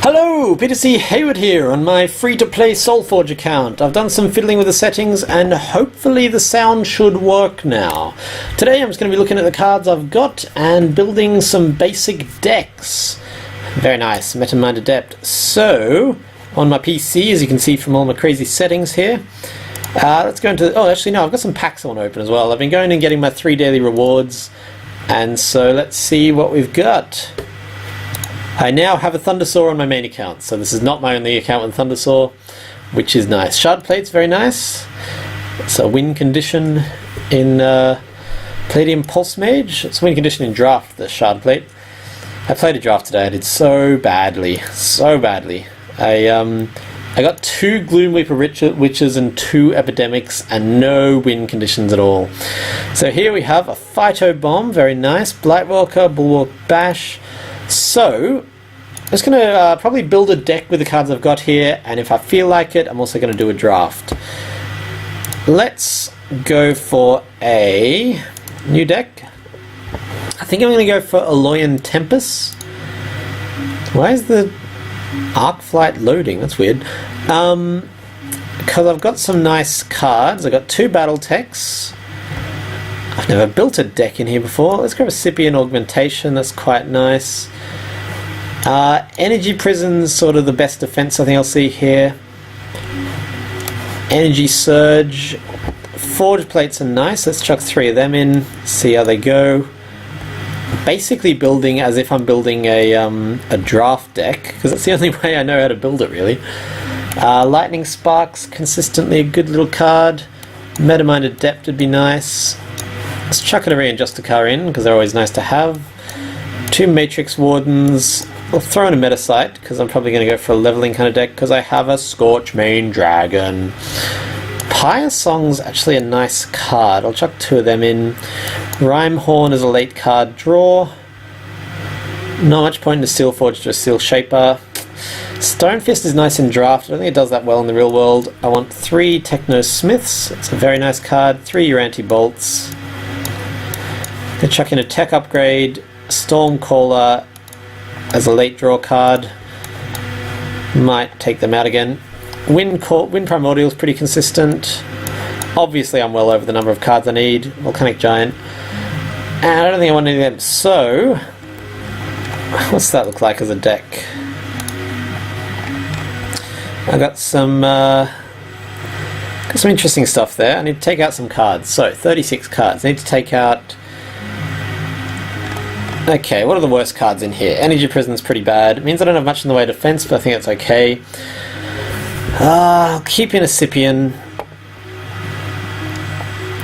Hello, Peter C. Hayward here on my free-to-play Solforge account. I've done some fiddling with the settings and hopefully the sound should work now. Today I'm just going to be looking at the cards I've got and building some basic decks. Very nice, meta-mind adept. So, on my PC, as you can see from all my crazy settings here, let's go into... Oh, actually no, I've got some packs I want to open as well. I've been going and getting my 3 daily rewards, and so let's see what we've got. I now have a Thundersaw on my main account, so this is not my only account with Thundersaw, which is nice. Shard Plate's very nice. It's a win condition in Palladium Pulse Mage. It's a win condition in Draft, the Shard Plate. I played a Draft today, I did so badly. I got 2 Gloomweeper Witches and 2 Epidemics and no win conditions at all. So here we have a Phyto Bomb, very nice. Blightwalker, Bulwark Bash. So, I'm just going to probably build a deck with the cards I've got here, and if I feel like it, I'm also going to do a draft. Let's go for a new deck. I think I'm going to go for Aloyan Tempest. Why is the Arc Flight loading? That's weird. Because I've got some nice cards. I've got 2 battle techs. I've never built a deck in here before. Let's grab a Scipion Augmentation, that's quite nice. Energy Prison's sort of the best defense I think I'll see here. Energy Surge. Forge Plates are nice, let's chuck 3 of them in, see how they go. Basically building as if I'm building a draft deck, because that's the only way I know how to build it really. Lightning Spark's consistently a good little card. Meta-mind Adept would be nice. Let's chuck an Array and Justicar in, because they're always nice to have. 2 Matrix Wardens. I'll throw in a Metasight, because I'm probably going to go for a leveling kind of deck, because I have a Scorchmane Dragon. Pious Song's actually a nice card. I'll chuck 2 of them in. Rhymehorn is a late card draw. Not much point in a Steel Forge to a Steel Shaper. Stonefist is nice in Draft. I don't think it does that well in the real world. I want 3 Techno Smiths. It's a very nice card. 3 Uranti Bolts. Then chuck in a Tech Upgrade, Stormcaller as a late draw card. Might take them out again. Wind Primordial is pretty consistent. Obviously I'm well over the number of cards I need. Volcanic Giant. And I don't think I want any of them. So, what's that look like as a deck? I got some interesting stuff there. I need to take out some cards. So, 36 cards. I need to take out... Okay, what are the worst cards in here? Energy Prison's pretty bad. It means I don't have much in the way of defense, but I think that's okay. I'll keep in a Scipion.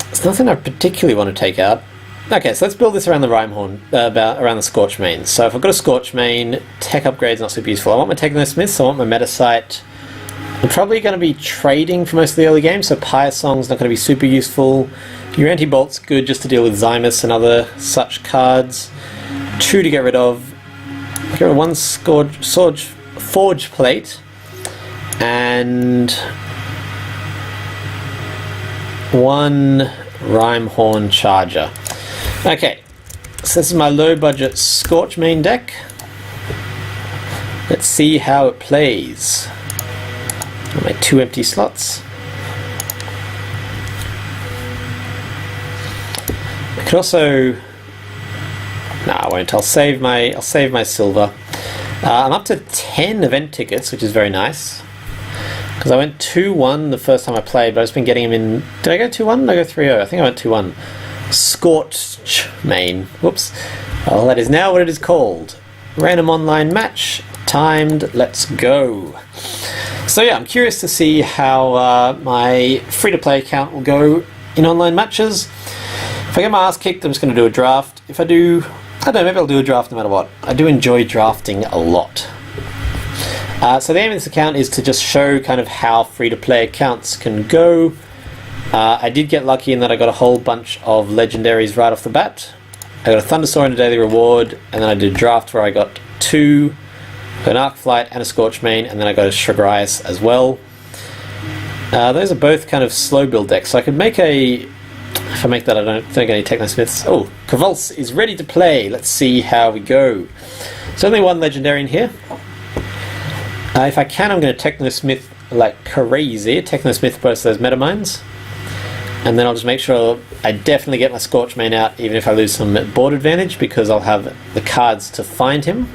There's nothing I particularly want to take out. Okay, so let's build this around the Rhymehorn, around the Scorchmane. So if I've got a Scorchmane, Tech Upgrade's not super useful. I want my Techno Smiths, I want my Metasight. I'm probably going to be trading for most of the early game, so Pious Song's not going to be super useful. Uranti Bolt's good just to deal with Zymus and other such cards. 2 to get rid of. Get rid of 1 Forge Plate and 1 Rhymehorn Charger. Okay, so this is my low budget Scorchmane deck. Let's see how it plays. My 2 empty slots. I could also... No, I won't. I'll save my silver. I'm up to 10 event tickets, which is very nice. Because I went 2-1 the first time I played, but I've just been getting them in... Did I go 2-1? Did I go 3-0? I think I went 2-1. Scorchmane. Whoops. Well, that is now what it is called. Random online match. Timed. Let's go. So yeah, I'm curious to see how my free-to-play account will go in online matches. If I get my ass kicked, I'm just going to do a draft. If I do... I don't know, maybe I'll do a draft no matter what. I do enjoy drafting a lot. So the aim of this account is to just show kind of how free-to-play accounts can go. I did get lucky in that I got a whole bunch of legendaries right off the bat. I got a Thundersaw and a daily reward, and then I did a draft where I got 2, an Arc Flight and a Scorchmane, and then I got a Shragrias as well. Those are both kind of slow build decks, so I could make a... If I make that, I don't think any Techno Smiths. Oh, Kavulce is ready to play. Let's see how we go. There's only 1 legendary in here. If I can, I'm going to Technosmith like crazy. Technosmith both those Metamines. And then I'll just make sure I definitely get my Scorchmane out, even if I lose some board advantage, because I'll have the cards to find him.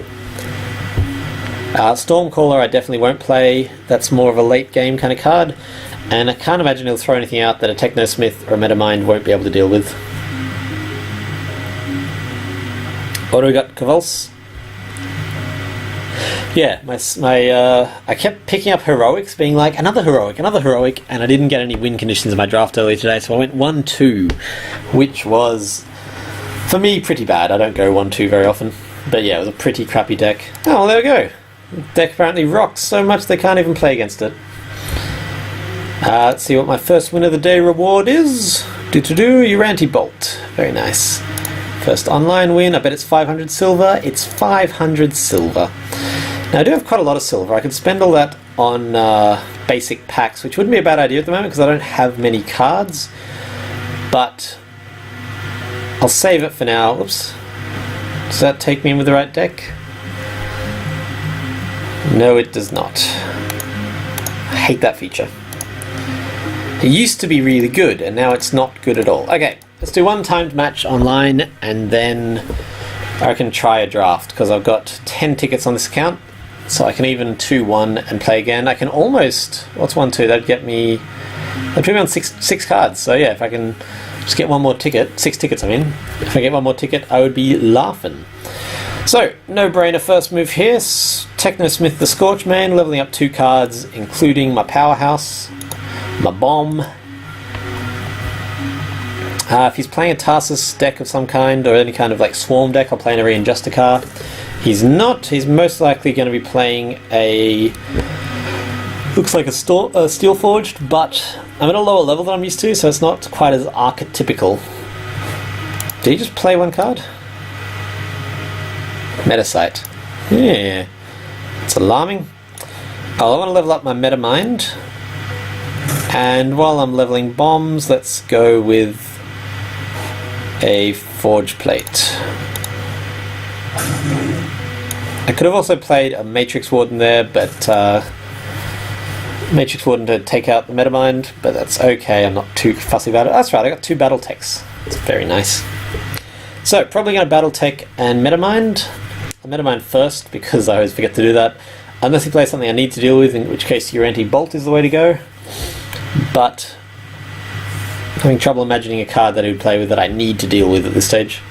Stormcaller I definitely won't play. That's more of a late game kind of card. And I can't imagine he'll throw anything out that a Technosmith or a Metamind won't be able to deal with. What do we got? Convulse? Yeah, I kept picking up heroics, being like, another heroic, and I didn't get any win conditions in my draft earlier today, so I went 1-2, which was, for me, pretty bad. I don't go 1-2 very often, but yeah, it was a pretty crappy deck. Oh, well, there we go. The deck apparently rocks so much they can't even play against it. Let's see what my first win of the day reward is. Uranti Bolt. Very nice. First online win. I bet it's 500 silver. It's 500 silver. Now I do have quite a lot of silver. I could spend all that on basic packs, which wouldn't be a bad idea at the moment because I don't have many cards. But I'll save it for now. Oops. Does that take me in with the right deck? No, it does not. I hate that feature. It used to be really good, and now it's not good at all. Okay, let's do one timed match online, and then I can try a draft, because I've got 10 tickets on this account, so I can even 2-1 and play again. I can almost... What's 1-2? That'd get me... That'd put me on six cards, so yeah, if I can just get one more ticket, 6 tickets I mean, if I get one more ticket, I would be laughing. So, no-brainer first move here, Technosmith the Scorchmane, leveling up 2 cards, including my Powerhouse, my Bomb. If he's playing a Tarsus deck of some kind, or any kind of like Swarm deck, I'll play an Arian Justicar. He's not, he's most likely going to be playing a... Looks like a Steelforged, but I'm at a lower level than I'm used to, so it's not quite as archetypical. Did he just play one card? Metasight. Yeah. It's alarming. Oh, I want to level up my Metamind. And while I'm leveling bombs, let's go with a Forge Plate. I could have also played a Matrix Warden there, but Matrix Warden to take out the Metamind, but that's okay, I'm not too fussy about it. That's right, I got 2 Battle Techs. It's very nice. So, probably going to Battle Tech and Metamind. I'll Metamind first, because I always forget to do that. Unless he plays something I need to deal with, in which case Uranti Bolt is the way to go. But I'm having trouble imagining a card that he would play with that I need to deal with at this stage.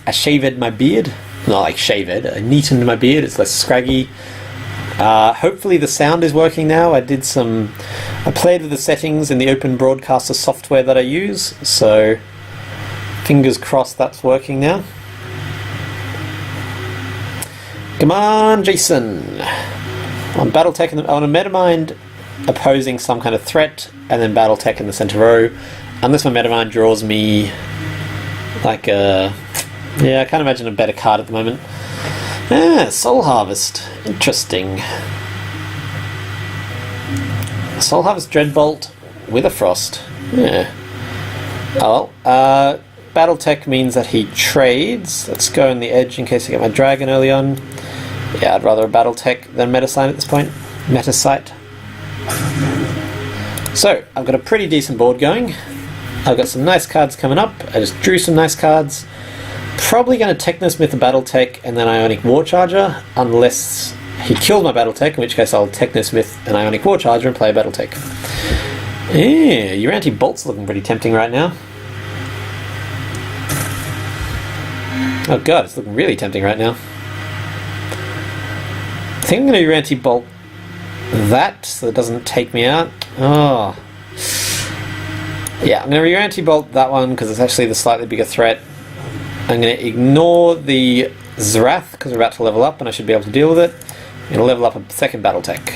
I shaved my beard. Not like shaved, I neatened my beard, it's less scraggy. Hopefully the sound is working now. I played with the settings in the Open Broadcaster software that I use, so fingers crossed that's working now. Come on, Jason! On Battletech, on a Metamind opposing some kind of threat, and then Battletech in the center row. Unless my Metamind draws me like a... Yeah, I can't imagine a better card at the moment. Ah, Soul Harvest. Interesting. Soul Harvest Dreadbolt with a Frost. Yeah. Oh well. Battletech means that he trades. Let's go on the edge in case I get my dragon early on. Yeah, I'd rather a Battletech than Metasight at this point. Metasight. So, I've got a pretty decent board going. I've got some nice cards coming up. I just drew some nice cards. Probably going to Technosmith a Battletech and then Ionic Warcharger, unless he kills my Battletech, in which case I'll Technosmith an Ionic Warcharger and play a Battletech. Yeah, Uranti Bolt's looking pretty tempting right now. Oh god, it's looking really tempting right now. I think I'm going to Uranti Bolt that, so it doesn't take me out. Oh. Yeah, I'm going to Uranti Bolt that one, because it's actually the slightly bigger threat. I'm going to ignore the Zrath, because we're about to level up and I should be able to deal with it. I'm going to level up a second Battletech.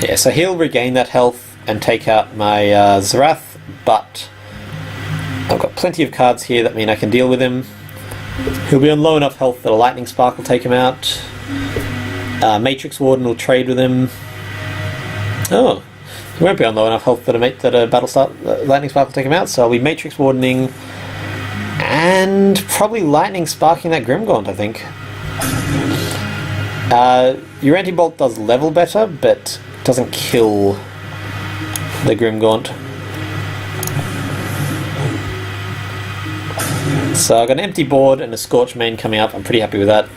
Yeah, so he'll regain that health and take out my Zrath, but I've got plenty of cards here that mean I can deal with him. He'll be on low enough health that a Lightning Spark will take him out. Matrix Warden will trade with him. Oh, he won't be on low enough health that a lightning spark will take him out. So I'll be matrix wardening and probably lightning sparking that Grimgaunt, I think. Your anti-bolt does level better, but doesn't kill the Grimgaunt. So I've got an empty board and a Scorch Main coming up. I'm pretty happy with that.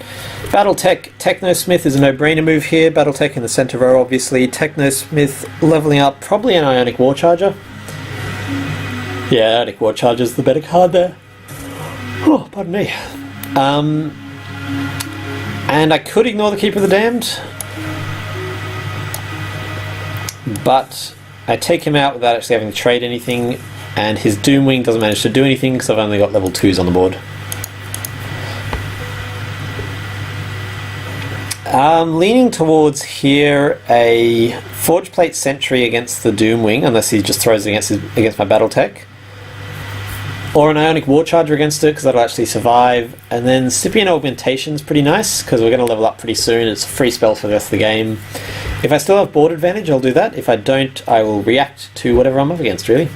Battletech, Technosmith is a no-brainer move here. Battletech in the center row, obviously. Technosmith leveling up, probably an Ionic War Charger. Yeah, Ionic War Charger's the better card there. Oh, pardon me. And I could ignore the Keeper of the Damned, but I take him out without actually having to trade anything, and his Doomwing doesn't manage to do anything because I've only got level 2s on the board. Leaning towards here a Forge Plate Sentry against the Doomwing, unless he just throws it against my Battletech. Or an Ionic War Charger against it, because that'll actually survive. And then Scipion Augmentation's pretty nice, because we're going to level up pretty soon. It's a free spell for the rest of the game. If I still have board advantage, I'll do that. If I don't, I will react to whatever I'm up against, really.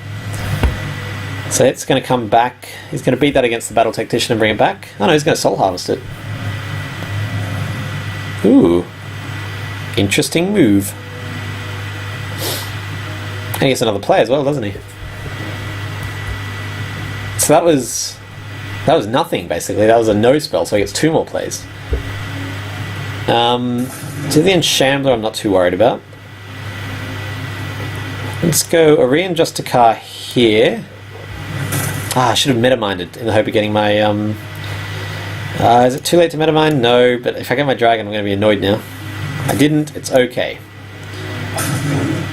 So it's going to come back. He's going to beat that against the Battle Tactician and bring it back. Oh no, he's going to Soul Harvest it. Ooh. Interesting move. And he gets another play as well, doesn't he? So that was nothing, basically. That was a no spell, so he gets 2 more plays. Scythian Shambler I'm not too worried about. Let's go Arian Justicar here. I should have meta-minded in the hope of getting my... is it too late to meta-mind? No, but if I get my dragon I'm going to be annoyed now. I didn't, it's okay.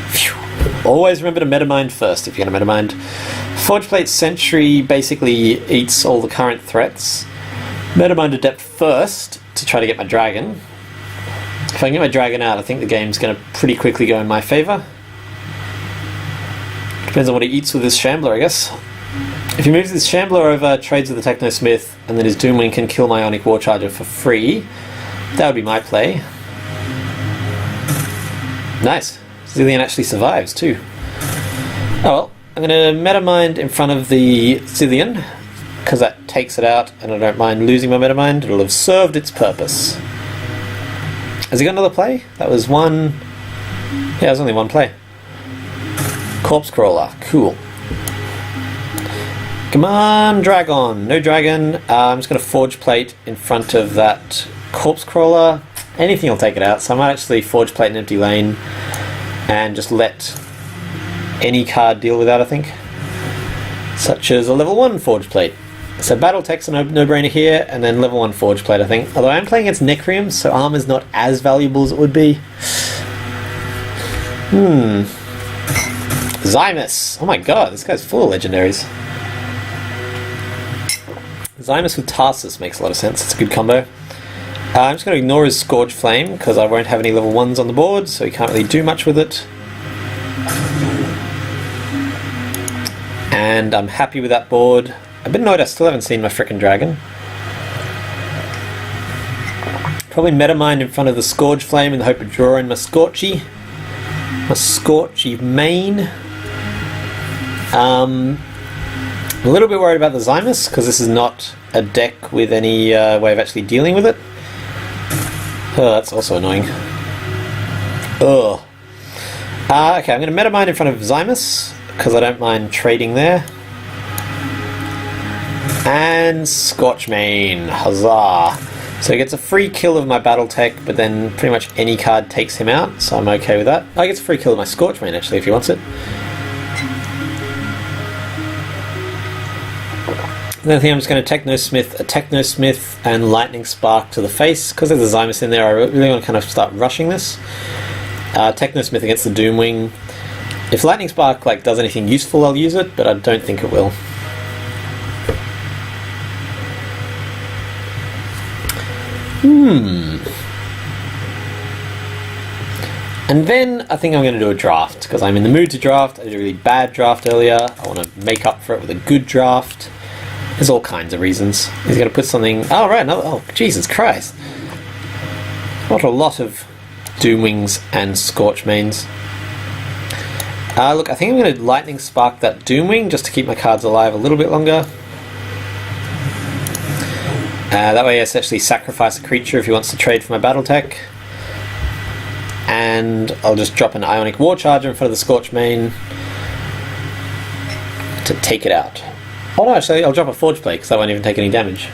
Phew. Always remember to meta-mind first if you're going to meta-mind. Forge Plate Sentry basically eats all the current threats. Meta-mind Adept first to try to get my dragon. If I can get my dragon out, I think the game's going to pretty quickly go in my favour. Depends on what he eats with his Shambler, I guess. If he moves his Shambler over, trades with the Technosmith, and then his Doomwing can kill my Ionic War Charger for free, that would be my play. Nice. Zillion actually survives too. Oh well, I'm going to Metamind in front of the Zillion, because that takes it out, and I don't mind losing my Metamind. It'll have served its purpose. Has he got another play? That was one... Yeah, it was only one play. Corpse Crawler. Cool. Come on, Dragon. No dragon. I'm just going to Forge Plate in front of that Corpse Crawler. Anything will take it out, so I might actually Forge Plate an empty lane and just let any card deal with that, I think. Such as a level 1 Forge Plate. So Battletech's a no-brainer here, and then level 1 Forge Plate, I think. Although I'm playing against Necrium, so armor's not as valuable as it would be. Zymus! Oh my god, this guy's full of legendaries. Zymus with Tarsus makes a lot of sense, it's a good combo. I'm just going to ignore his Scourge Flame, because I won't have any level 1s on the board, so he can't really do much with it. And I'm happy with that board. I'm a bit annoyed I still haven't seen my frickin' dragon. Probably Metamind in front of the Scourge Flame in the hope of drawing my Scorchy. My Scorchy main. I'm a little bit worried about the Zymus, because this is not a deck with any way of actually dealing with it. Oh, that's also annoying. Ugh. Okay, I'm going to Metamind in front of Zymus, because I don't mind trading there. And Scorchmane, huzzah! So he gets a free kill of my Battletech, but then pretty much any card takes him out, so I'm okay with that. Oh, he gets a free kill of my Scorchmane actually, if he wants it. And then I think I'm just going to Technosmith, a Technosmith, and Lightning Spark to the face. Because there's a Zymus in there, I really want to kind of start rushing this. Technosmith against the Doomwing. If Lightning Spark does anything useful, I'll use it, but I don't think it will. And then I think I'm going to do a draft, because I'm in the mood to draft. I did a really bad draft earlier. I want to make up for it with a good draft. There's all kinds of reasons. He's going to put something... Oh, right, another... Oh, Jesus Christ. What a lot of Doomwings and Scorchmanes. Look, I think I'm going to Lightning Spark that Doomwing just to keep my cards alive a little bit longer. That way I essentially sacrifice a creature if he wants to trade for my Battletech. And I'll just drop an Ionic War Charger in front of the Scorch Main to take it out. Oh no, actually I'll drop a Forge Plate because I won't even take any damage.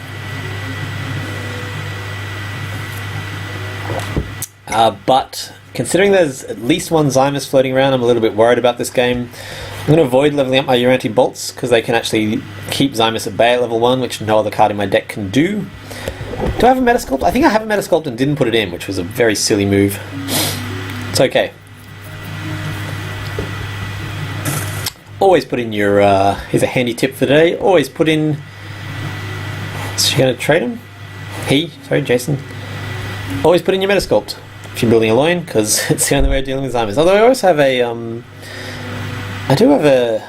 But considering there's at least one Zymus floating around, I'm a little bit worried about this game. I'm going to avoid leveling up my Uranti Bolts because they can actually keep Zymus at bay at level 1, which no other card in my deck can do. Do I have a Metasculpt? I think I have a Metasculpt and didn't put it in, which was a very silly move. It's okay. Always put in your, here's a handy tip for the day, always put in, is she going to trade him? Jason. Always put in your Metasculpt if you're building a Loin, because it's the only way of dealing with Zymus. Although I always have a, I do have a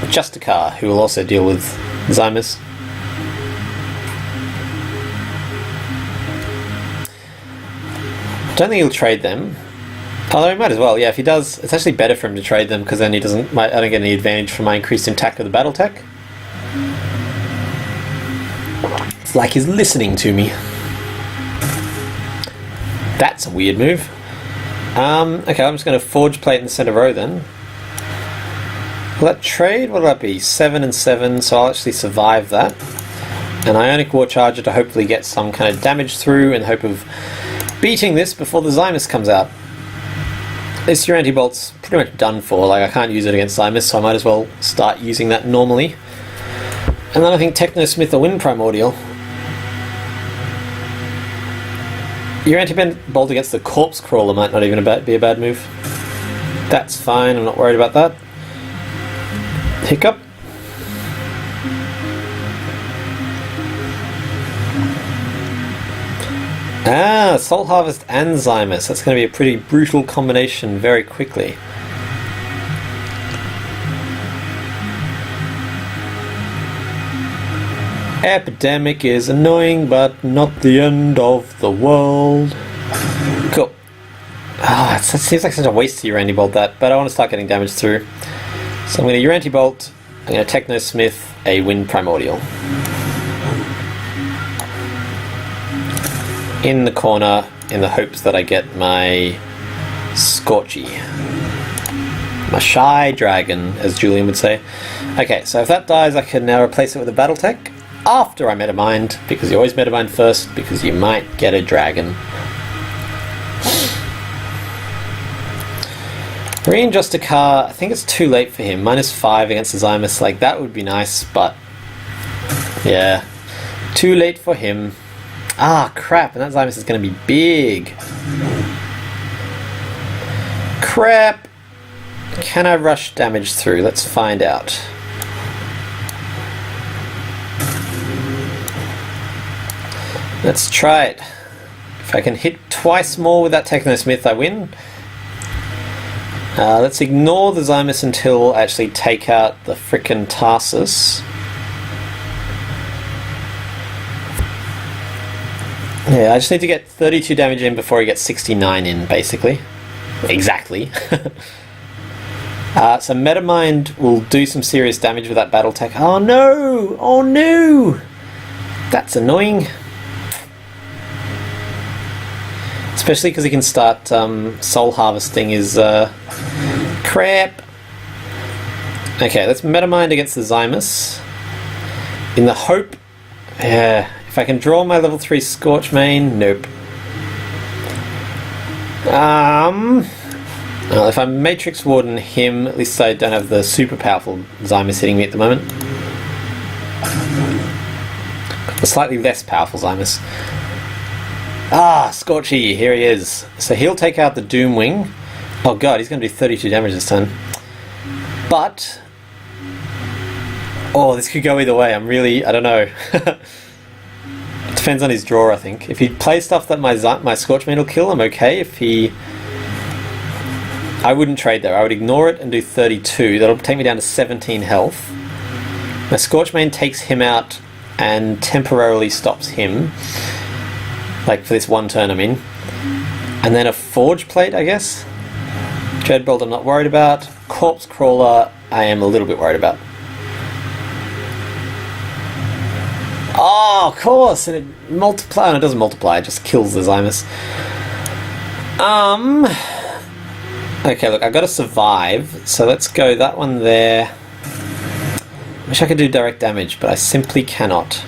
Justicar who will also deal with Zymus. Don't think he'll trade them. Although he might as well, yeah, if he does, it's actually better for him to trade them because then he doesn't, I don't get any advantage from my increased attack with the Battletech. It's like he's listening to me. That's a weird move. Okay, I'm just going to Forge Plate in the center row then. Will that trade? What will that be? 7 and 7, so I'll actually survive that. An Ionic War Charger to hopefully get some kind of damage through in the hope of beating this before the Zymus comes out. This Uranti Bolt's pretty much done for, like I can't use it against Zymus, so I might as well start using that normally. And then I think Technosmith or Wind Primordial. Uranti Bolt against the Corpse Crawler might not even be a bad move. That's fine, I'm not worried about that. Hiccup. Soul Harvest and Zymus. That's going to be a pretty brutal combination very quickly. Epidemic is annoying, but not the end of the world. Cool. It seems like such a waste to Uranti Bolt that, but I want to start getting damage through. So I'm going to Uranti Bolt, I'm going to Technosmith, a Wind Primordial. In the corner, in the hopes that I get my Scorchy. My Shy Dragon, as Julian would say. Okay, so if that dies, I can now replace it with a Battletech after I Metamind, because you always Metamind first, because you might get a dragon. Marine Justicar, I think it's too late for him. -5 against the Zymus, like that would be nice, but yeah, too late for him. Ah, crap, and that Zymus is going to be big. Crap! Can I rush damage through? Let's find out. Let's try it. If I can hit twice more with that Technosmith, I win. Let's ignore the Zymus until I actually take out the frickin' Tarsus. Yeah, I just need to get 32 damage in before he gets 69 in, basically. Exactly. So Metamind will do some serious damage with that Battletech. Oh no! Oh no! That's annoying. Especially because he can start soul harvesting his crap. Okay, let's Metamind against the Zymus. In the hope... Yeah, if I can draw my level 3 Scorch Main, nope. Well, if I Matrix Warden him, at least I don't have the super powerful Zymus hitting me at the moment. The slightly less powerful Zymus. Ah, Scorchy, here he is. So he'll take out the Doomwing. Oh god, he's going to do 32 damage this turn. But... oh, this could go either way. I don't know. It depends on his draw, I think. If he plays stuff that my Scorchmane will kill, I'm okay. If he... I wouldn't trade there. I would ignore it and do 32. That'll take me down to 17 health. My Scorchmane takes him out and temporarily stops him. Like for this one turn I'm in. And then a Forge Plate, I guess? Dreadbolt I'm not worried about. Corpse Crawler I am a little bit worried about. Oh, of course! And it multiplies. No, it doesn't multiply, it just kills the Zymus. Okay, look, I've got to survive, so let's go that one there. Wish I could do direct damage, but I simply cannot.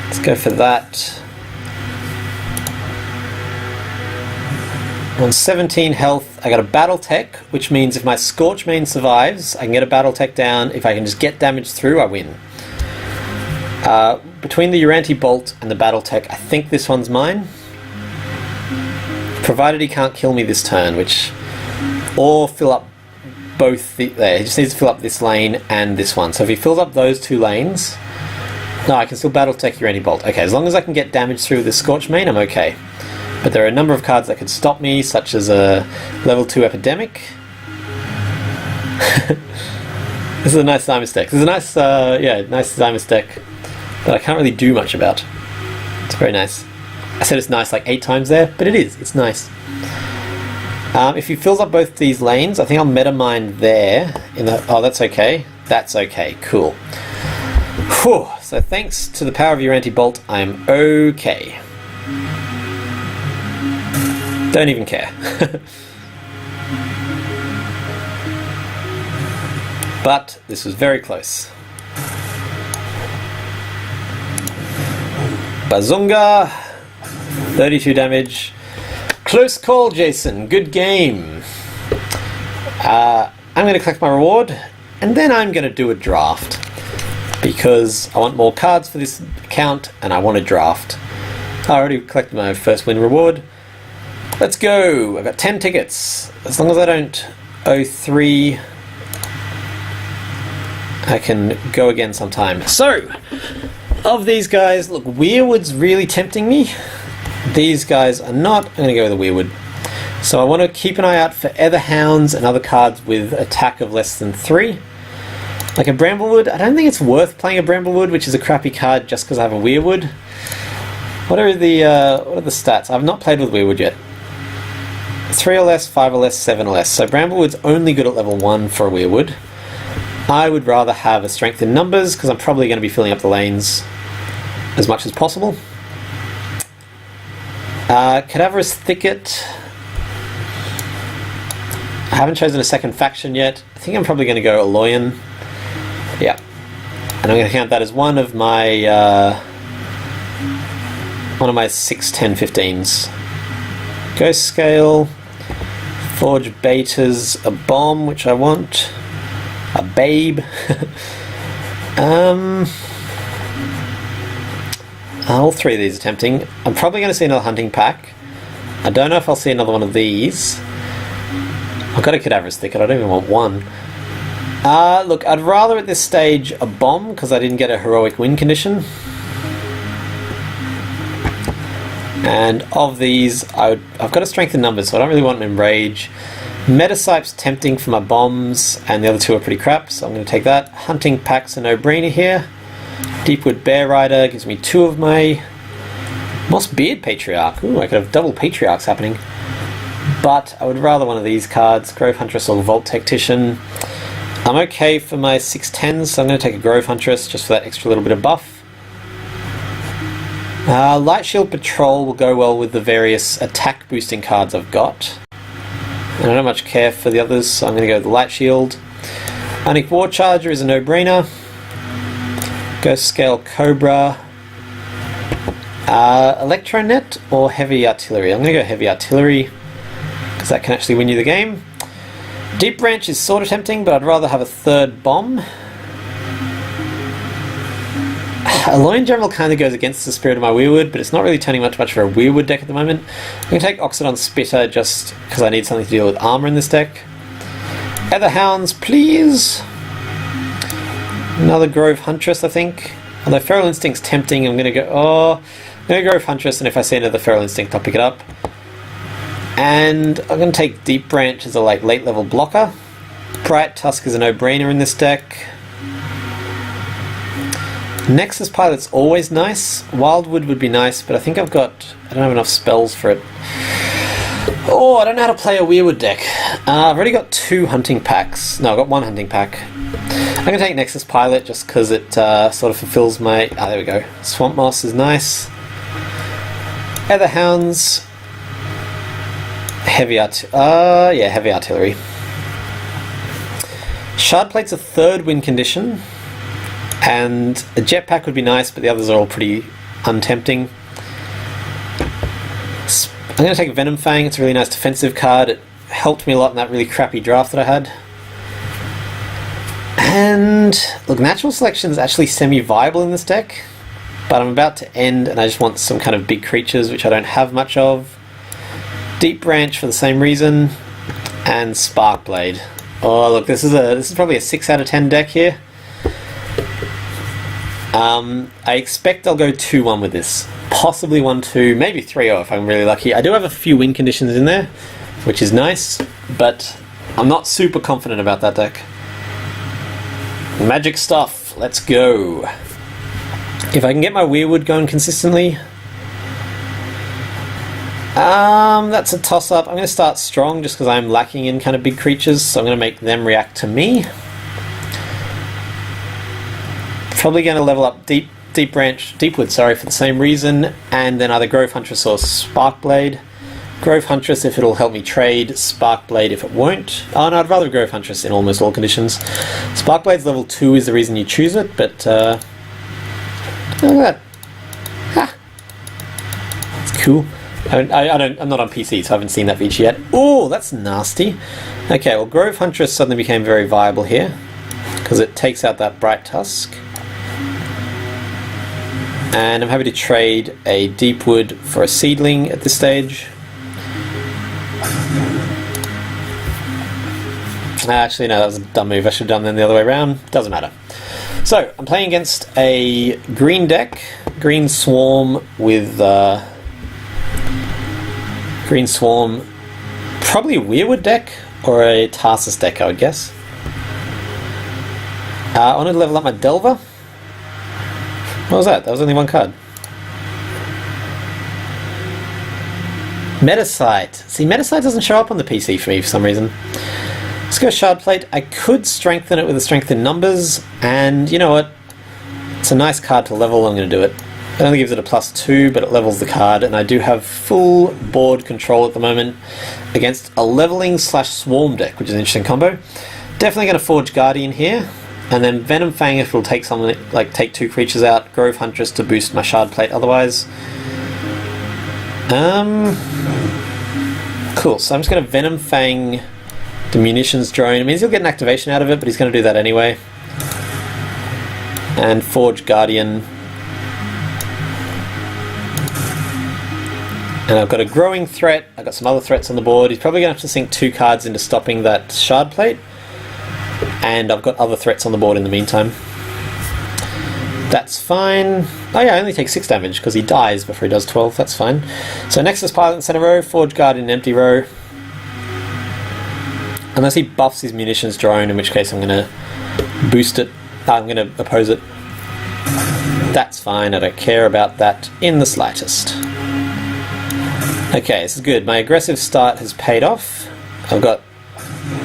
Let's go for that. On 17 health, I got a Battle Tech, which means if my Scorch Main survives, I can get a Battle Tech down. If I can just get damage through, I win. Between the Uranti Bolt and the Battle Tech, I think this one's mine. Provided he can't kill me this turn, which... Or fill up both there. He just needs to fill up this lane and this one. So if he fills up those two lanes... No, I can still Battle Tech Uranti Bolt. Okay, as long as I can get damage through the Scorch Main, I'm okay. But there are a number of cards that could stop me, such as a level 2 Epidemic. This is a nice Zymus deck. This is a nice, nice Zymus deck that I can't really do much about. It's very nice. I said it's nice like 8 times there, but it is. It's nice. If he fills up both these lanes, I think I'll Metamind there. Oh, that's okay. That's okay. Cool. Whew. So thanks to the power of Uranti Bolt, I'm okay. Don't even care. But this was very close. Bazunga, 32 damage. Close call, Jason. Good game. I'm going to collect my reward, and then I'm going to do a draft. Because I want more cards for this account, and I want to draft. I already collected my first win reward. Let's go! I've got 10 tickets. As long as I don't owe 3, I can go again sometime. So, of these guys, look, Weirwood's really tempting me. These guys are not. I'm going to go with the Weirwood. So I want to keep an eye out for Etherhounds and other cards with attack of less than 3. Like a Bramblewood, I don't think it's worth playing a Bramblewood, which is a crappy card just because I have a Weirwood. What are the stats? I've not played with Weirwood yet. 3 or less, 5 or less, 7 or less. So Bramblewood's only good at level 1 for a Weirwood. I would rather have a strength in numbers because I'm probably going to be filling up the lanes as much as possible. Cadaverous Thicket. I haven't chosen a second faction yet. I think I'm probably going to go Aloyan. Yeah. And I'm going to count that as one of my 6, 10, 15s. Ghost Scale, Forge Betas, a Bomb, which I want, a Babe. All 3 of these are tempting. I'm probably going to see another Hunting Pack. I don't know if I'll see another one of these. I've got a Cadaverous Thicket, I don't even want one. Look, I'd rather at this stage a Bomb, because I didn't get a Heroic Win condition. And of these, I've got a strength in numbers, so I don't really want an Enrage. Metacype's tempting for my bombs, and the other 2 are pretty crap, so I'm going to take that. Hunting Pack's a no-brainer here. Deepwood Bear Rider gives me 2 of my Moss Beard Patriarch. Ooh, I could have double Patriarchs happening. But I would rather one of these cards, Grove Huntress or Vault Tactician. I'm okay for my 6/10s, so I'm going to take a Grove Huntress just for that extra little bit of buff. Light Shield Patrol will go well with the various attack boosting cards I've got. And I don't much care for the others, so I'm going to go with the Light Shield. Ionic War Charger is a no-brainer. Ghost Scale Cobra. Electronet or Heavy Artillery? I'm going to go Heavy Artillery, because that can actually win you the game. Deep Branch is sort of tempting, but I'd rather have a 3rd bomb. Alolan General kind of goes against the spirit of my Weirwood, but it's not really turning much for a Weirwood deck at the moment. I'm going to take Oxodon Spitter just because I need something to deal with armor in this deck. Etherhounds, please! Another Grove Huntress, I think. Although Feral Instinct's tempting, I'm going to go... I'm going to Grove Huntress, and if I see another Feral Instinct, I'll pick it up. And I'm going to take Deep Branch as a late level blocker. Bright Tusk is a no-brainer in this deck. Nexus Pilot's always nice. Wildwood would be nice, but I think I don't have enough spells for it. Oh, I don't know how to play a Weirwood deck. I've already got 2 hunting packs. No, I've got 1 hunting pack. I'm going to take Nexus Pilot just because it sort of fulfills my... Ah, there we go. Swamp Moss is nice. Ether Hounds. Heavy artillery. Shard Plate's a 3rd win condition. And a jetpack would be nice, but the others are all pretty untempting. I'm going to take Venom Fang. It's a really nice defensive card. It helped me a lot in that really crappy draft that I had. And look, Natural Selection is actually semi-viable in this deck, but I'm about to end and I just want some kind of big creatures, which I don't have much of. Deep Branch for the same reason, and Spark Blade. Oh look, this is probably a 6 out of 10 deck here. I expect I'll go 2-1 with this. Possibly 1-2, maybe 3-0 if I'm really lucky. I do have a few win conditions in there, which is nice, but I'm not super confident about that deck. Magic stuff, let's go. If I can get my Weirwood going consistently, that's a toss-up. I'm going to start strong just because I'm lacking in kind of big creatures, so I'm going to make them react to me. Probably going to level up Deepwood, for the same reason, and then either Grove Huntress or Sparkblade. Grove Huntress if it'll help me trade, Sparkblade if it won't. Oh no, I'd rather Grove Huntress in almost all conditions. Sparkblade's level 2 is the reason you choose it, but look at that. Ha! It's cool. I'm not on PC, so I haven't seen that feature yet. Oh, that's nasty. Okay, well Grove Huntress suddenly became very viable here, because it takes out that Bright Tusk. And I'm happy to trade a Deepwood for a Seedling at this stage. Actually, no, that was a dumb move. I should have done them the other way around. Doesn't matter. So, I'm playing against a green deck. Green Swarm with... Green Swarm... Probably a Weirwood deck or a Tarsus deck, I would guess. I want to level up my Delver. What was that? That was only 1 card. Metasite. See, Metasite doesn't show up on the PC for me for some reason. Let's go Shard Plate. I could strengthen it with a strength in numbers, and you know what? It's a nice card to level. I'm going to do it. It only gives it a +2, but it levels the card, and I do have full board control at the moment against a leveling/swarm deck, which is an interesting combo. Definitely going to Forge Guardian here. And then Venom Fang if it'll take something like take 2 creatures out, Grove Huntress to boost my Shard Plate otherwise. Cool, so I'm just going to Venom Fang the Munitions Drone. It means he'll get an activation out of it, but he's going to do that anyway. And Forge Guardian. And I've got a growing threat, I've got some other threats on the board. He's probably going to have to sink 2 cards into stopping that Shard Plate. And I've got other threats on the board in the meantime. That's fine. Oh yeah, I only take 6 damage because he dies before he does 12, that's fine. So Nexus Pilot in center row, Forge Guard in empty row. Unless he buffs his Munitions Drone, in which case I'm going to boost it. I'm going to oppose it. That's fine, I don't care about that in the slightest. Okay, this is good. My aggressive start has paid off. I've got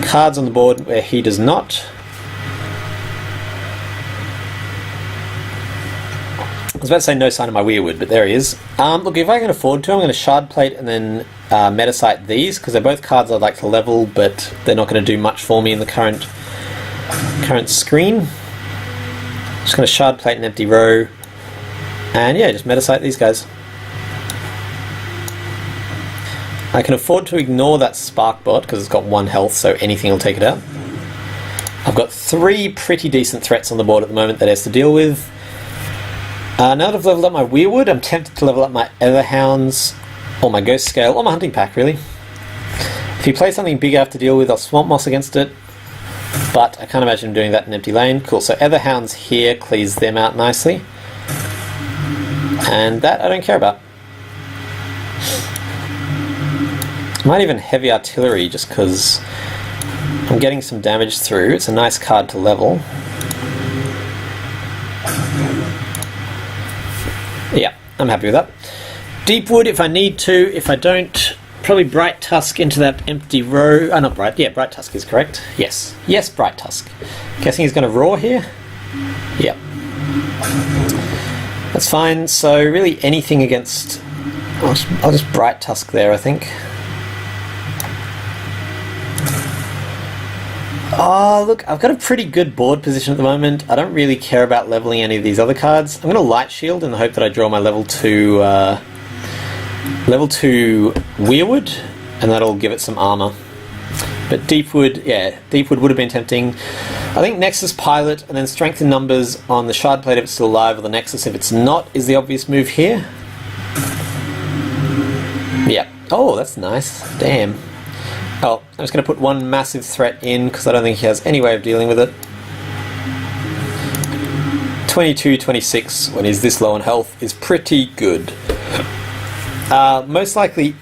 cards on the board where he does not. I was about to say no sign of my Weirwood, but there he is. Look, if I can afford to, I'm going to Shard Plate and then Metasite these, because they're both cards I'd like to level, but they're not going to do much for me in the current screen. Just going to Shard Plate an empty row, and yeah, just Metasite these guys. I can afford to ignore that Spark Bot because it's got 1 health, so anything will take it out. I've got 3 pretty decent threats on the board at the moment that it has to deal with. Now that I've leveled up my Weirwood, I'm tempted to level up my Everhounds, or my Ghost Scale, or my Hunting Pack, really. If he plays something big I have to deal with, I'll Swamp Moss against it, but I can't imagine him doing that in Empty Lane. Cool, so Everhounds here clears them out nicely. And that I don't care about. I might even Heavy Artillery just because I'm getting some damage through. It's a nice card to level. Yeah, I'm happy with that. Deepwood if I need to. If I don't, probably Bright Tusk into that empty row. Oh, not Bright. Yeah, Bright Tusk is correct. Yes. Yes, Bright Tusk. Guessing he's going to Roar here? Yep. That's fine. So really anything against... I'll just Bright Tusk there, I think. Oh, look, I've got a pretty good board position at the moment. I don't really care about leveling any of these other cards. I'm going to Light Shield in the hope that I draw my level 2 Weirwood, and that'll give it some armor. But Deepwood, yeah, Deepwood would have been tempting. I think Nexus Pilot and then Strength in Numbers on the Shard Plate if it's still alive, or the Nexus if it's not, is the obvious move here. Yeah. Oh, that's nice. Damn. Oh, I'm just going to put one massive threat in because I don't think he has any way of dealing with it. 22, 26 when he's this low on health is pretty good. Most likely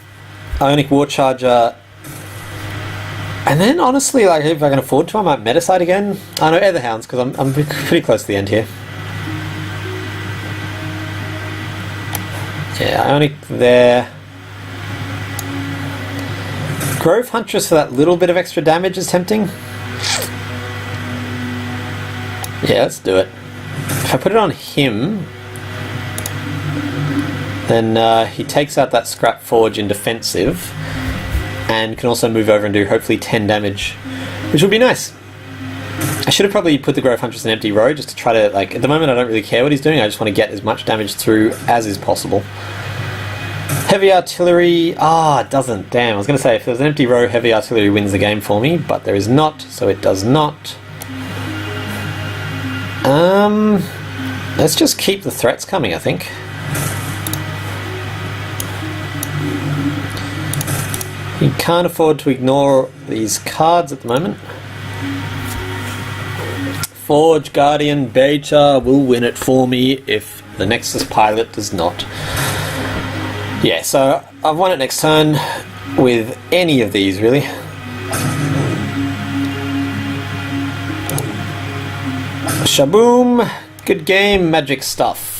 Ionic War Charger, and then honestly, like if I can afford to, I might Metaside again. I know Etherhounds because I'm pretty close to the end here. Yeah, Ionic there. Grove Huntress for that little bit of extra damage is tempting. Yeah, let's do it. If I put it on him, then he takes out that Scrap Forge in defensive and can also move over and do hopefully 10 damage, which would be nice. I should have probably put the Grove Huntress in empty row just to try to, like, at the moment I don't really care what he's doing, I just want to get as much damage through as is possible. Heavy Artillery, it doesn't. Damn, I was going to say if there's an empty row, Heavy Artillery wins the game for me, but there is not, so it does not. Let's just keep the threats coming, I think. You can't afford to ignore these cards at the moment. Forge, Guardian, Beta will win it for me if the Nexus Pilot does not. Yeah, so I've won it next turn with any of these, really. Shaboom! Good game, magic stuff.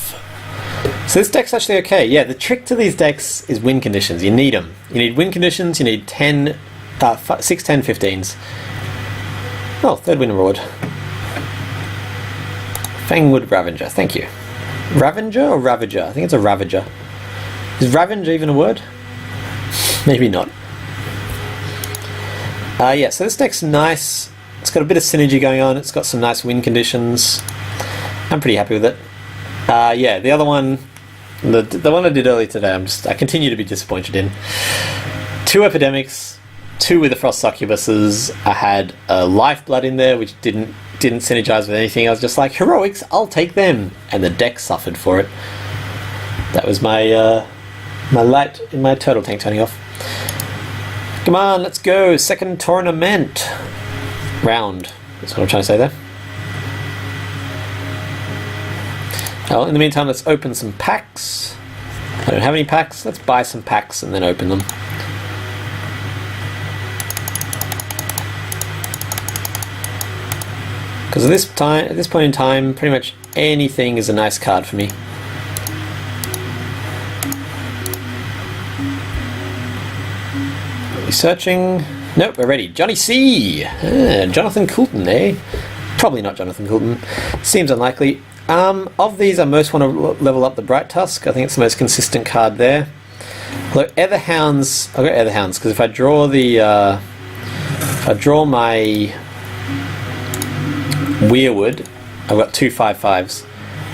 So this deck's actually okay. Yeah, the trick to these decks is win conditions. You need them. You need win conditions, you need 6, 10, 15s. Oh, third win reward. Fangwood Ravager, thank you. Ravager or Ravager? I think it's a Ravager. Is Ravenge even a word? Maybe not. Yeah, so this deck's nice. It's got a bit of synergy going on. It's got some nice win conditions. I'm pretty happy with it. Yeah, the other one, the one I did earlier today, I continue to be disappointed in. 2 Epidemics, 2 with the Frost Succubuses. I had a Lifeblood in there, which didn't synergize with anything. I was just like, heroics, I'll take them, and the deck suffered for it. That was my light in my turtle tank turning off. Come on, let's go. Second tournament round. That's what I'm trying to say there. Well, in the meantime, let's open some packs. I don't have any packs. Let's buy some packs and then open them. Because at this point in time, pretty much anything is a nice card for me. Searching. Nope, we're ready. Johnny C. Jonathan Coulton, eh? Probably not Jonathan Coulton. Seems unlikely. Of these, I most want to level up the Bright Tusk. I think it's the most consistent card there. Although Etherhounds, I'll go Etherhounds because if I draw my Weirwood, I've got 2 5/5s,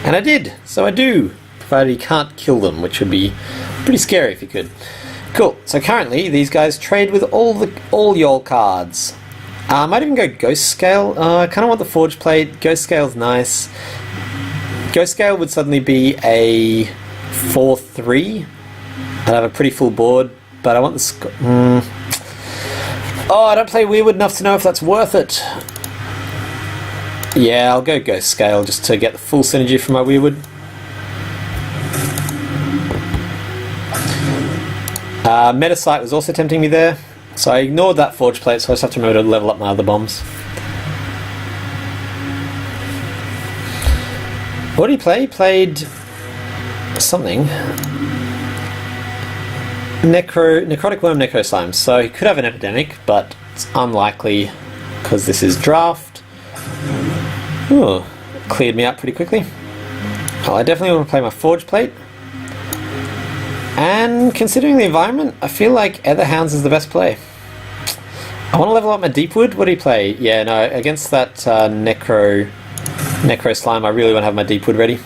and I did. So I do, provided he can't kill them, which would be pretty scary if he could. Cool. So currently, these guys trade with all your cards. I might even go Ghost Scale. I kind of want the Forge Plate. Ghost Scale's nice. Ghost Scale would suddenly be a 4/3. I'd have a pretty full board, but I want the... Oh, I don't play Weirwood enough to know if that's worth it. Yeah, I'll go Ghost Scale just to get the full synergy from my Weirwood. Metasite was also tempting me there, so I ignored that Forge Plate, so I just have to remember to level up my other bombs. What did he play? He played something. Necrotic Worm, Necro Slime. So he could have an epidemic, but it's unlikely because this is draft. Ooh, cleared me out pretty quickly. Oh, I definitely want to play my Forge Plate. And considering the environment, I feel like Etherhounds is the best play. I want to level up my Deepwood. What do you play? Yeah, no, against that Necro Slime, I really want to have my Deepwood ready.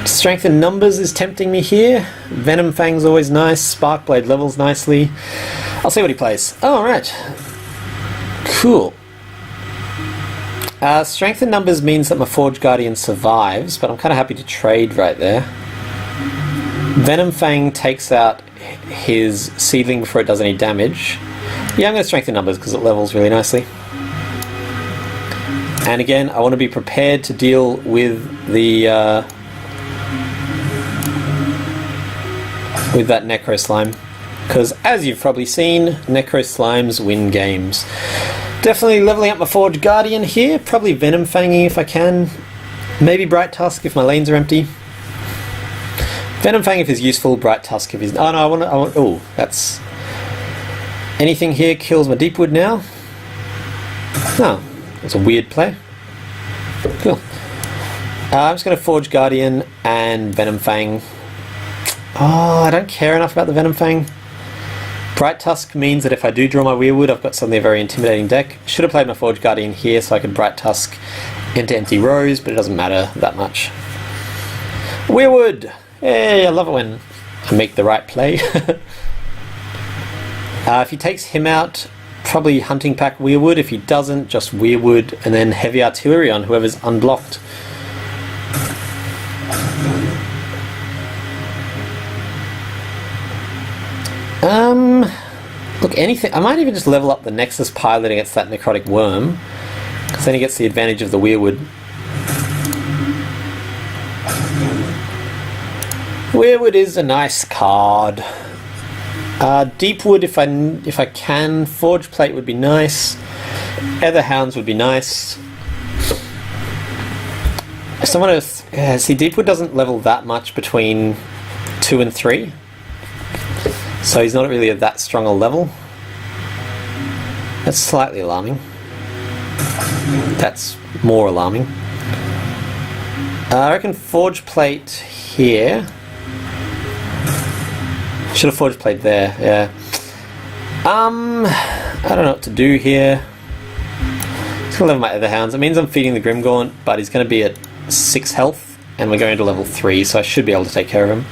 Strength in numbers is tempting me here. Venom Fang's always nice. Sparkblade levels nicely. I'll see what he plays. Oh, alright. Cool. Strength in numbers means that my Forge Guardian survives, but I'm kind of happy to trade right there. Venom Fang takes out his seedling before it does any damage. Yeah, I'm going to strengthen numbers because it levels really nicely. And again, I want to be prepared to deal with the with that Necro Slime, because as you've probably seen, Necro Slimes win games. Definitely leveling up my Forge Guardian here, probably Venom Fanging if I can, maybe Bright Tusk if my lanes are empty. Venom Fang if is useful, Bright Tusk if is... Oh no, I want... Oh, that's... Anything here kills my Deepwood now. Oh, that's a weird play. Cool. I'm just going to Forge Guardian and Venom Fang. Oh, I don't care enough about the Venom Fang. Bright Tusk means that if I do draw my Weirwood, I've got suddenly a very intimidating deck. Should have played my Forge Guardian here so I could Bright Tusk into empty rows, but it doesn't matter that much. Weirwood! Hey, I love it when I make the right play. If he takes him out, probably Hunting Pack Weirwood. If he doesn't, just Weirwood and then Heavy Artillery on whoever's unblocked. Look, anything. I might even just level up the Nexus Pilot against that Necrotic Worm, because then he gets the advantage of the Weirwood. Weirwood is a nice card. Deepwood, if I can. Forge Plate would be nice. Etherhounds would be nice. Someone else. See, Deepwood doesn't level that much between 2 and 3. So he's not really at that strong a level. That's slightly alarming. That's more alarming. I reckon Forge Plate here. Should have Forge Plate there, yeah. I don't know what to do here. Just gonna level my Etherhounds. It means I'm feeding the Grimgaunt, but he's gonna be at 6 health, and we're going to level 3, so I should be able to take care of him.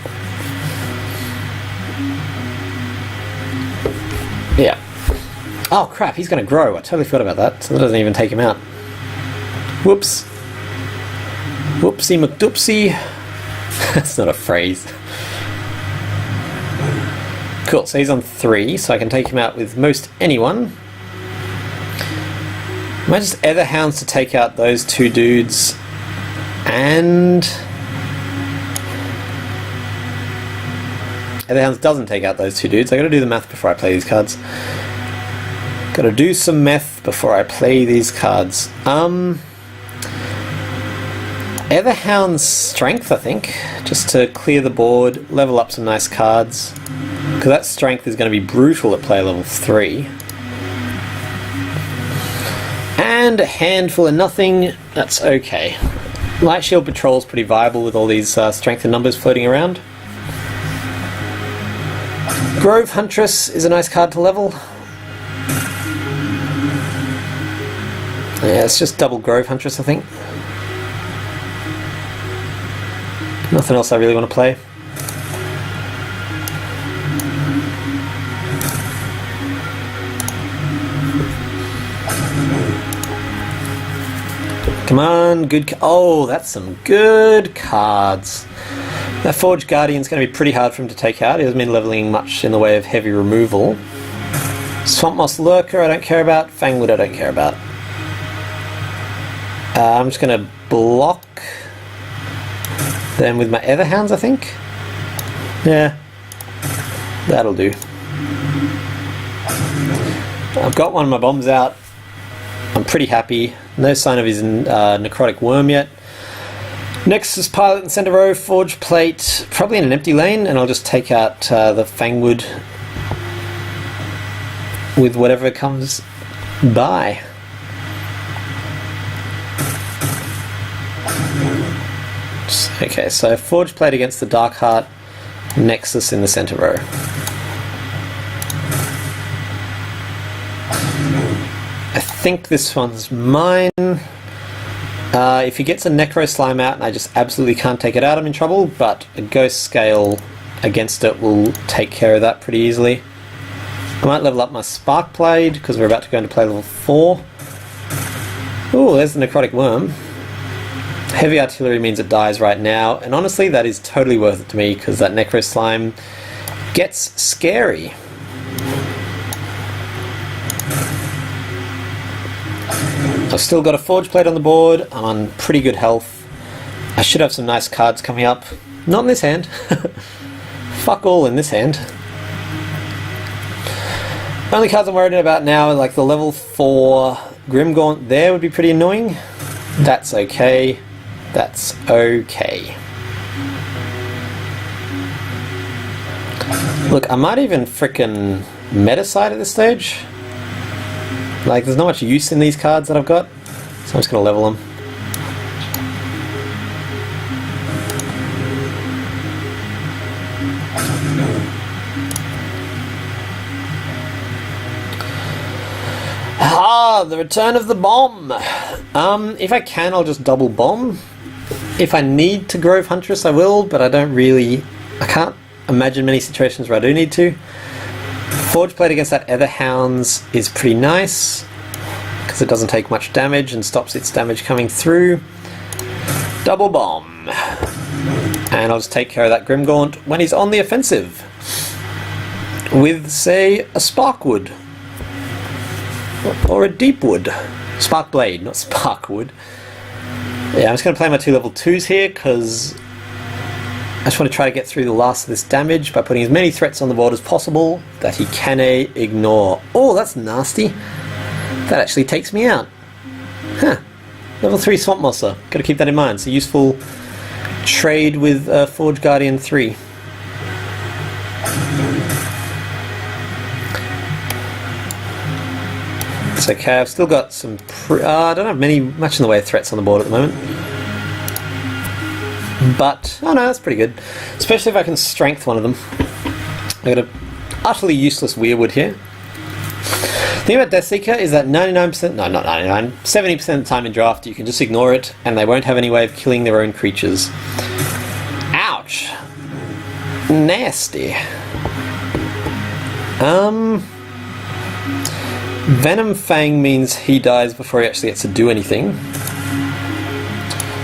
Yeah. Oh crap, he's going to grow. I totally forgot about that, so that doesn't even take him out. Whoops. Whoopsie McDoopsie. That's not a phrase. Cool, so he's on 3, so I can take him out with most anyone. I might just Etherhounds to take out those 2 dudes. And... Etherhounds doesn't take out those 2 dudes. I gotta do the math before I play these cards. Gotta do some math before I play these cards. Etherhound's Strength, I think. Just to clear the board, level up some nice cards. Because that Strength is going to be brutal at player level 3. And a handful of nothing, that's okay. Light Shield Patrol is pretty viable with all these strength and numbers floating around. Grove Huntress is a nice card to level. Yeah, it's just double Grove Huntress, I think. Nothing else I really want to play. Come on, good. Oh, that's some good cards. That Forge Guardian's going to be pretty hard for him to take out. He hasn't been leveling much in the way of heavy removal. Swamp Moss Lurker I don't care about. Fangwood I don't care about. I'm just going to block them with my Etherhounds, I think. Yeah, that'll do. I've got one of my bombs out. I'm pretty happy. No sign of his necrotic worm yet. Nexus Pilot in center row, Forge Plate, probably in an empty lane, and I'll just take out the Fangwood with whatever comes by. Okay, so Forge Plate against the Darkheart, Nexus in the center row. I think this one's mine. If he gets a Necro Slime out and I just absolutely can't take it out, I'm in trouble, but a Ghost Scale against it will take care of that pretty easily. I might level up my Spark Blade because we're about to go into play level 4. Ooh, there's the Necrotic Worm. Heavy Artillery means it dies right now, and honestly that is totally worth it to me because that Necro Slime gets scary. I've still got a Forge Plate on the board, I'm on pretty good health. I should have some nice cards coming up. Not in this hand. Fuck all in this hand. Only cards I'm worried about now are like the level 4 Grimgaunt there would be pretty annoying. That's okay. That's okay. Look, I might even frickin' meta side at this stage. Like, there's not much use in these cards that I've got, so I'm just going to level them. Ah, the return of the bomb! If I can, I'll just double bomb. If I need to Grove Huntress, I will, but I can't imagine many situations where I do need to. Forge Plate against that Etherhounds is pretty nice because it doesn't take much damage and stops its damage coming through. Double bomb, and I'll just take care of that Grimgaunt when he's on the offensive with, say, a Sparkwood or a Deepwood. Spark Blade, not Sparkwood. Yeah, I'm just going to play my 2 level 2s here because I just want to try to get through the last of this damage by putting as many threats on the board as possible that he can ignore. Oh, that's nasty. That actually takes me out. Huh. Level 3 Swamp Mosser. Got to keep that in mind. It's a useful trade with Forge Guardian 3. It's okay. I've still got some... I don't have much in the way of threats on the board at the moment. But, oh no, that's pretty good. Especially if I can strength one of them. I've got an utterly useless Weirwood here. The thing about Deathseeker is that 99%, no not 99, 70% of the time in draft you can just ignore it and they won't have any way of killing their own creatures. Ouch! Nasty. Venom Fang means he dies before he actually gets to do anything.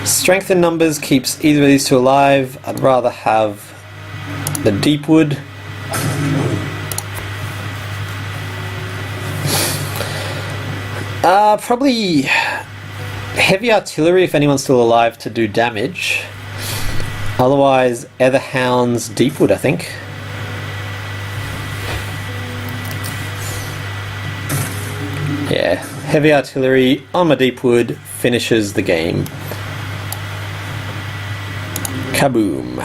Strength in numbers keeps either of these two alive. I'd rather have the Deepwood. Probably Heavy Artillery if anyone's still alive to do damage. Otherwise, Etherhound's Deepwood, I think. Yeah, Heavy Artillery on my Deepwood finishes the game. Kaboom.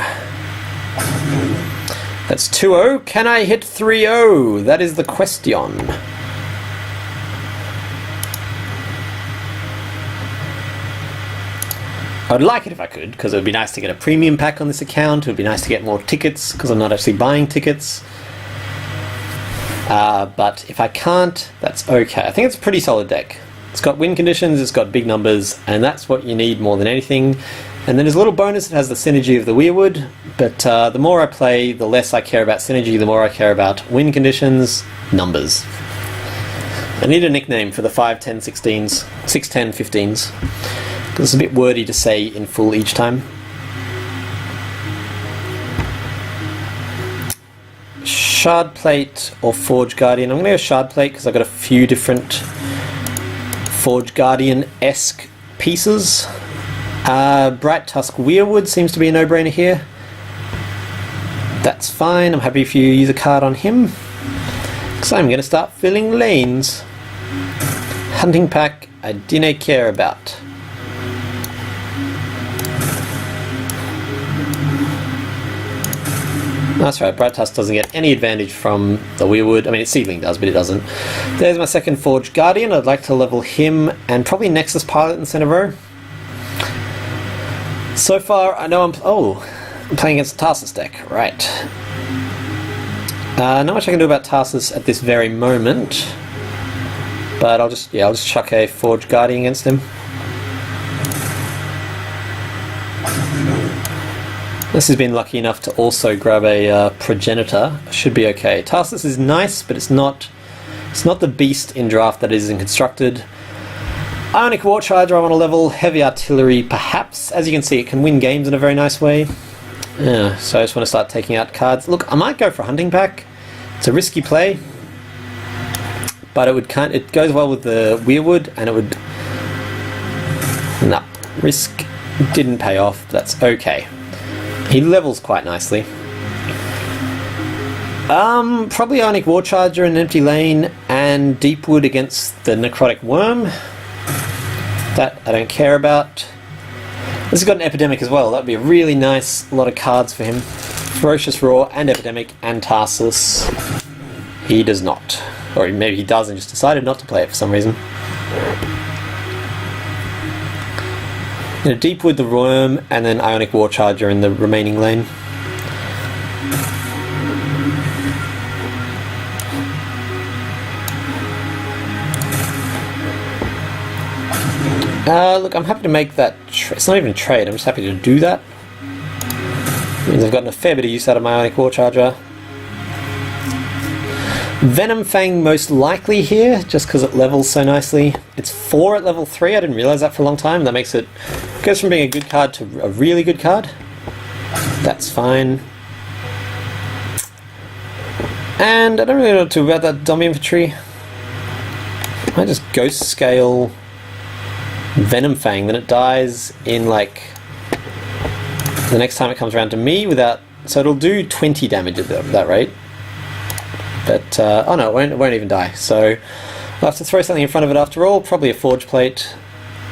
That's 2-0. Can I hit 3-0? That is the question. I'd like it if I could, because it would be nice to get a premium pack on this account. It would be nice to get more tickets, because I'm not actually buying tickets. But if I can't, that's okay. I think it's a pretty solid deck. It's got win conditions, it's got big numbers, and that's what you need more than anything. And then there's a little bonus, it has the synergy of the Weirwood, but the more I play, the less I care about synergy, the more I care about win conditions, numbers. I need a nickname for the 5, 10, 16s, 6, 10, 15s. It's a bit wordy to say in full each time. Shard Plate or Forge Guardian. I'm going to go Shard Plate because I've got a few different Forge Guardian-esque pieces. Bright Tusk Weirwood seems to be a no-brainer here. That's fine. I'm happy if you use a card on him. Because I'm going to start filling lanes. Hunting Pack I didn't care about. That's right, Bright Tusk doesn't get any advantage from the Weirwood. I mean, its Seedling does, but it doesn't. There's my second Forge Guardian. I'd like to level him and probably Nexus Pilot in the center row. So far, I know I'm playing against the Tarsus deck. Right. Not much I can do about Tarsus at this very moment, but I'll just chuck a Forge Guardian against him. This has been lucky enough to also grab a Progenitor. Should be okay. Tarsus is nice, but it's not the beast in draft that it is in Constructed. Ionic War Charger I want to level. Heavy Artillery perhaps. As you can see, it can win games in a very nice way. Yeah, so I just want to start taking out cards. Look, I might go for a Hunting Pack. It's a risky play, but it goes well with the Weirwood, and it would... Nah, risk didn't pay off. That's okay. He levels quite nicely. Probably Ionic War Charger in an empty lane and Deepwood against the Necrotic Worm. That I don't care about. This has got an Epidemic as well. That would be a really nice lot of cards for him. Ferocious Roar and Epidemic and Tarsus. He does not. Or maybe he does and just decided not to play it for some reason. Deepwood the Worm, and then Ionic War Charger in the remaining lane. Look, I'm happy to make that... it's not even a trade, I'm just happy to do that. It means I've gotten a fair bit of use out of my Ionic War Charger. Venom Fang most likely here, just because it levels so nicely. It's 4 at level 3, I didn't realise that for a long time. That makes it... goes from being a good card to a really good card. That's fine. And I don't really know what to do about that Dummy Infantry. I just Ghost Scale Venom Fang, then it dies in like... the next time it comes around to me without... so it'll do 20 damage at that rate. But, oh no, it won't even die. So I'll have to throw something in front of it after all. Probably a Forge Plate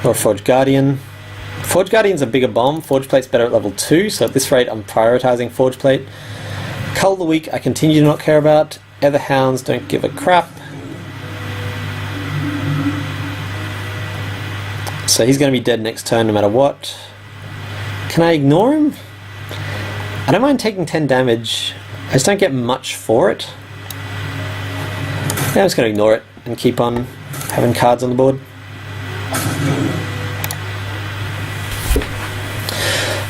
or a Forge Guardian. Forge Guardian's a bigger bomb. Forge Plate's better at level 2, so at this rate I'm prioritising Forge Plate. Cull of the Week I continue to not care about. Ether Hounds don't give a crap. So he's going to be dead next turn no matter what. Can I ignore him? I don't mind taking 10 damage. I just don't get much for it. Yeah, I'm just going to ignore it and keep on having cards on the board.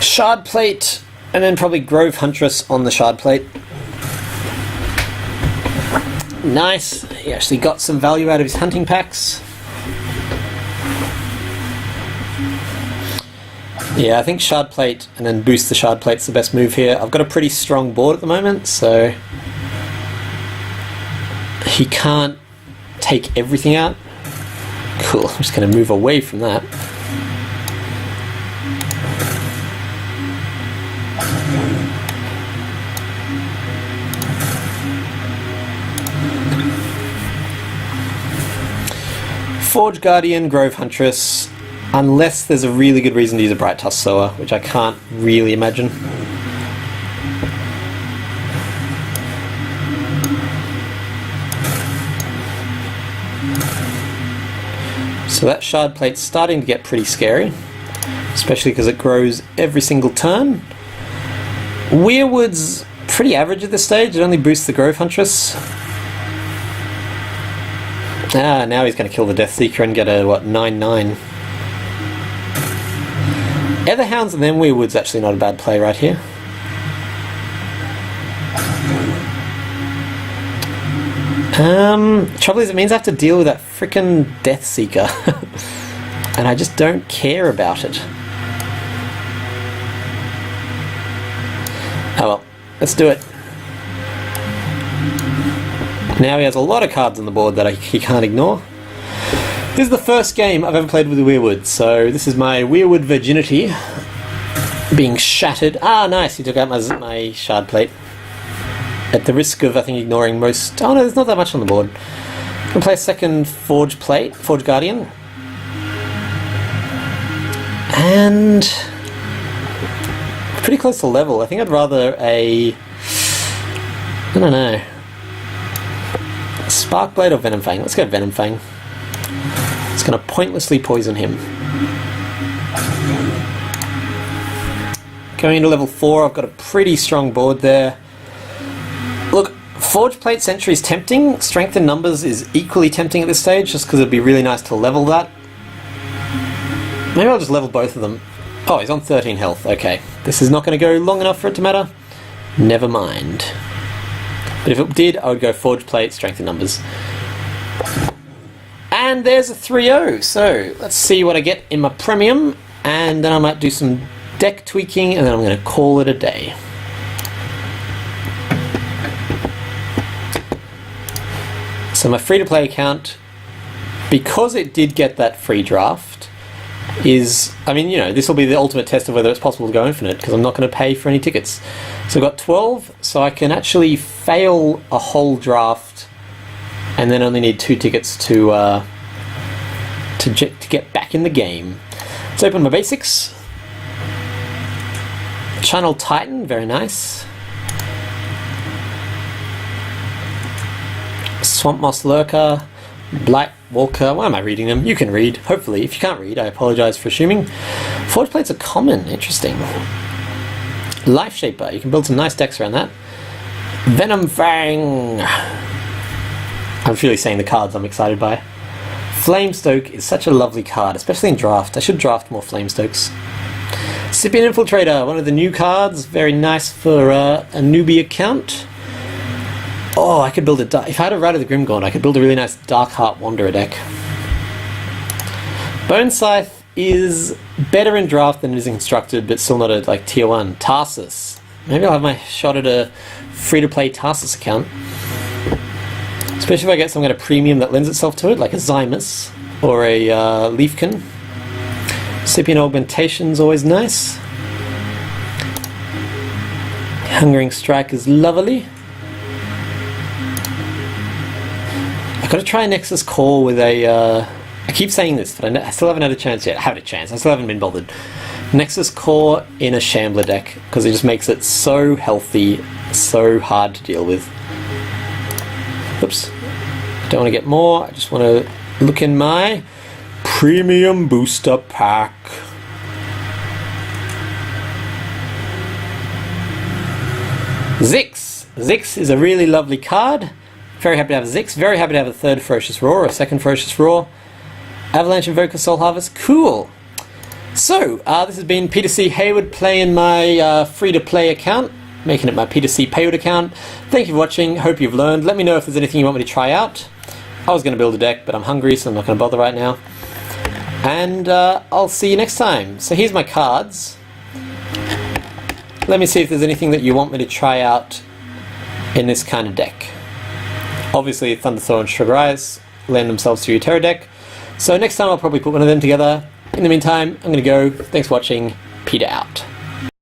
Shard Plate, and then probably Grove Huntress on the Shard Plate. Nice. He actually got some value out of his hunting packs. Yeah, I think Shard Plate and then boost the Shard Plate's the best move here. I've got a pretty strong board at the moment, so he can't take everything out. Cool, I'm just going to move away from that. Forge Guardian, Grove Huntress, unless there's a really good reason to use a Bright Tusk Sower, which I can't really imagine. So that Shard Plate's starting to get pretty scary, especially because it grows every single turn. Weirwood's pretty average at this stage, it only boosts the Grove Huntress. Ah, now he's going to kill the Death Seeker and get a, what, 9/9. Etherhounds and then Weirwood's actually not a bad play right here. Trouble is it means I have to deal with that frickin' Death Seeker. And I just don't care about it. Oh well, let's do it. Now he has a lot of cards on the board that he can't ignore. This is the first game I've ever played with the Weirwood, so this is my Weirwood virginity being shattered. Ah, nice, he took out my Shard Plate. At the risk of, I think, ignoring most... oh no, there's not that much on the board. I'm going to play a second Forge Plate, Forge Guardian. And... pretty close to level. I think I'd rather a I don't know. Sparkblade or Venom Fang? Let's go Venom Fang. It's going to pointlessly poison him. Going into level 4, I've got a pretty strong board there. Look, Forge Plate Sentry is tempting. Strength in numbers is equally tempting at this stage, just because it'd be really nice to level that. Maybe I'll just level both of them. Oh, he's on 13 health. Okay. This is not going to go long enough for it to matter. Never mind. But if it did, I would go Forge Plate, Strength in numbers. And there's a 3-0. So, let's see what I get in my premium. And then I might do some deck tweaking, and then I'm going to call it a day. So my free-to-play account, because it did get that free draft, is, I mean, you know, this will be the ultimate test of whether it's possible to go infinite, because I'm not going to pay for any tickets. So I've got 12, so I can actually fail a whole draft, and then only need 2 tickets to get back in the game. Let's open my basics. Channel Titan, very nice. Swamp Moss Lurker, Blight Walker. Why am I reading them? You can read, hopefully. If you can't read, I apologise for assuming. Forge Plates are common, interesting. Life Shaper, you can build some nice decks around that. Venom Fang. I'm really saying the cards I'm excited by. Flamestoke is such a lovely card, especially in draft. I should draft more Flamestokes. Scythian Infiltrator, one of the new cards, very nice for a newbie account. Oh, I could build a... If I had a Rider of the Grimgaunt, I could build a really nice Darkheart Wanderer deck. Bone Scythe is better in draft than it is in constructed, but still not a like tier 1. Tarsus. Maybe I'll have my shot at a free-to-play Tarsus account. Especially if I get some kind of premium that lends itself to it, like a Zymus or a Leafkin. Scythian Augmentation's always nice. Hungering Strike is lovely. I've got to try Nexus Core with a... I keep saying this, but I still haven't had a chance yet. I haven't had a chance. I still haven't been bothered. Nexus Core in a Shambler deck, because it just makes it so healthy, so hard to deal with. Oops. Don't want to get more. I just want to look in my Premium Booster Pack. Zix. Zix is a really lovely card. Very happy to have a Zix. Very happy to have a 3rd Ferocious Roar, or a 2nd Ferocious Roar. Avalanche Invoker, Soul Harvest. Cool. So, this has been Peter C. Hayward playing my free-to-play account, making it my Peter C. Hayward account. Thank you for watching. Hope you've learned. Let me know if there's anything you want me to try out. I was going to build a deck, but I'm hungry, so I'm not going to bother right now. And I'll see you next time. So here's my cards. Let me see if there's anything that you want me to try out in this kind of deck. Obviously, Thunderthorn and Sugar Eyes lend themselves to your Terra deck. So next time I'll probably put one of them together. In the meantime, I'm going to go. Thanks for watching. Peter out.